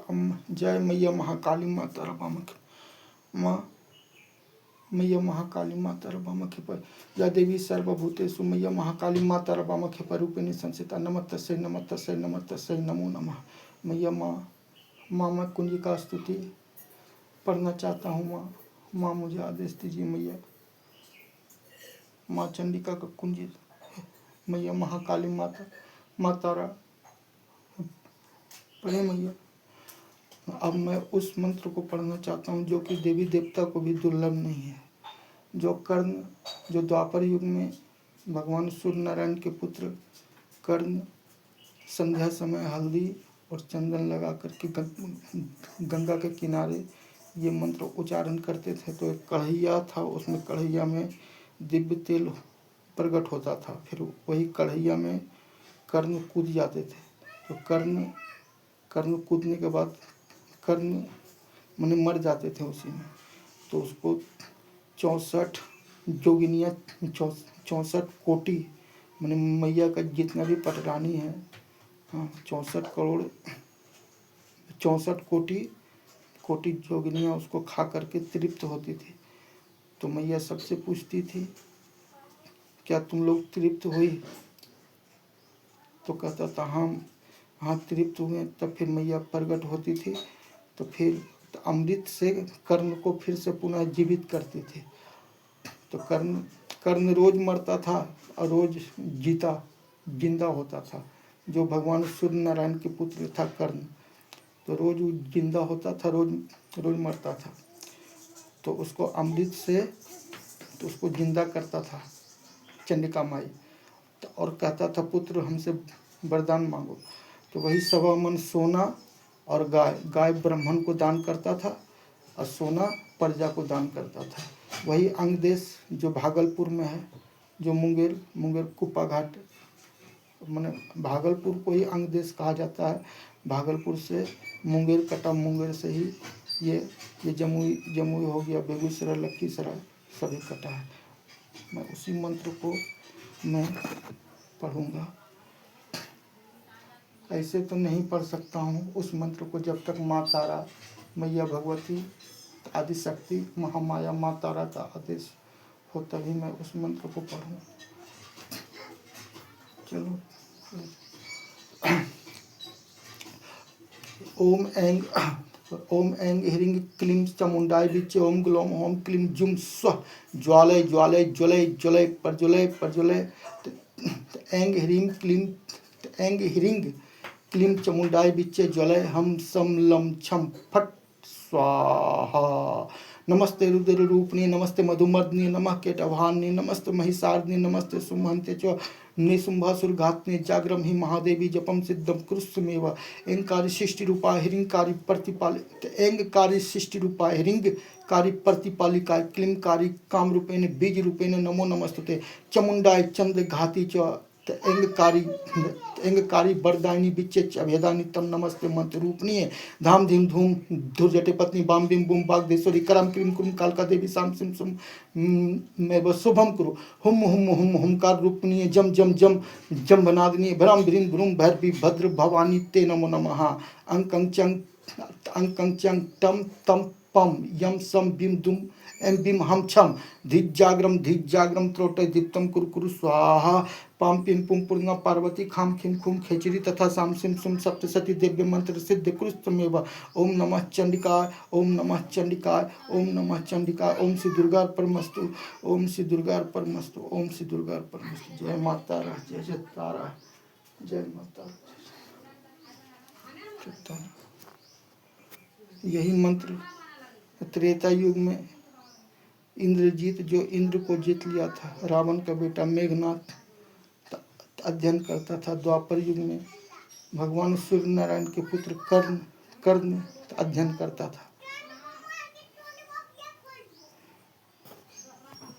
जय मैया महाकाली माता रबामख माँ मैया महाकाली माता रबामख पर या देवी सर्वभूतेषु मैया महाकाली माता रबामख पर रूपिणी संसिता नमस्तस्यै नमस्तस्यै नमस्तस्यै नमो नमः। मैया माँ मैं कुंजी का स्तुति पढ़ना चाहता हूँ। माँ मुझे आदेश दीजिए। मैया माँ चंडिका का कुंजी मैया महाकाली माँ तारा पढ़े मैया। अब मैं उस मंत्र को पढ़ना चाहता हूँ जो कि देवी देवता को भी दुर्लभ नहीं है। जो कर्ण जो द्वापर युग में भगवान सूर्य नारायण के पुत्र कर्ण संध्या समय हल्दी और चंदन लगा करके गंगा के किनारे ये मंत्र उच्चारण करते थे। तो एक कढ़ैया था, उसमें कढ़ैया में दिव्य तेल प्रकट होता था। फिर वही कढ़ैया में कर्ण कूद जाते थे। तो कर्ण कूदने के बाद कर्ण माने मर जाते थे उसी में। तो उसको 64 जोगिनियाँ 64 कोटि माने मैया का जितना भी पटरानी है, हाँ 64 कोटि जोगिनियाँ उसको खा करके तृप्त होती थी। तो मैया सबसे पूछती थी क्या तुम लोग तृप्त हुई? तो कहता था हाँ तृप्त हुए। तब फिर मैया प्रकट होती थी। तो फिर अमृत से कर्ण को फिर से पुनः जीवित करती थी। तो कर्ण रोज मरता था और रोज जिंदा होता था। जो भगवान सूर्य नारायण के पुत्र था कर्ण, तो रोज जिंदा होता था, रोज मरता था। तो उसको अमृत से तो उसको जिंदा करता था चंडिका माई। तो और कहता था पुत्र हमसे वरदान मांगो। तो वही 1.25 मन सोना और गाय ब्राह्मण को दान करता था और सोना प्रजा को दान करता था। वही अंग देश जो भागलपुर में है, जो मुंगेर कुप्पा घाट माने भागलपुर को ही अंग देश कहा जाता है। भागलपुर से मुंगेर कटा, मुंगेर से ही ये जमुई हो गया, बेगूसराय लखीसराय सभी कटा है। मैं उसी मंत्र को मैं पढ़ूंगा। ऐसे तो नहीं पढ़ सकता हूँ उस मंत्र को जब तक माँ तारा मैया भगवती आदि शक्ति महामाया माँ तारा का आदेश हो तभी मैं उस मंत्र को पढ़ूँ। चलो ओम ऐं ह्रीं क्लीं चामुंडाय विच्चे ओम ग्लौम ओम क्लीं जुम स्वः ज्वालय ज्वालय ज्वलय ज्वलय प्रज्वलय प्रज्वलय। ऐं ह्रीं क्लीं चामुंडाय विच्चे ज्वलय हम सम लम छम फट स्वाहा। नमस्ते रुद्र रूपिणी नमस्ते मधुमर्दिनी नमः केटभान्नि नमस्ते महिषार्दिनी नमस्ते सुमहंते च निशुंभासुरघातने जाग्रम ही महादेवी जपम सिद्धम कुरुस्मेव। एंकारी सृष्टि रूपा हिरिंकारी प्रतिपालित एंगकारी सृष्टि रूपा हिरिंगकारी प्रतिपालिका क्लींकारी काम रूपेण बीज रूपेण नमो नमस्तुते चमुंडाय चंद्र घाती च एंगकारी वरदायिनी विच्चे अभेदानी तम नमस्ते मंत्र रूपणी धाम धीम धूम धुर्जटे पत्नी बाम बिम बुम बागदेश्वरी करम क्रीम कुम कालका देवी शाम सिम सुम मैं शुभम करो हुम हुम हुम हुमकार रूपणी जम जम जम जम बनादिनी भ्रम भ्रीम भ्रूम भैरवी भद्र भवानी ते नमो नमः। अंकं चंग टम तम पम यम सम बिम दुम एम बिम हम छम धिजाग्रम त्रोटे दीप्तम कुरकुरु स्वाहा। पाम पिम पुम पूर्णा पार्वती खाम खिम खुम खेचरी तथा साम सिम सुम सप्तशती दिव्य मंत्र सिद्ध कृष्णमेव। ओम नमः चंडिकाय ओम नमः चंडिकाय ओम नमः चंडिकाय ओम श्री दुर्गा परमस्तु ओम श्री दुर्गा परमस्तु ओम श्री दुर्गा परमस्तु। जय माता रा जय तारा जय माता। यही मंत्र त्रेता युग में इंद्रजीत जो इंद्र को जीत लिया था, रावण का बेटा मेघनाथ अध्ययन करता था। द्वापर युग में भगवान सूर्य नारायण के पुत्र कर्ण अध्ययन करता था।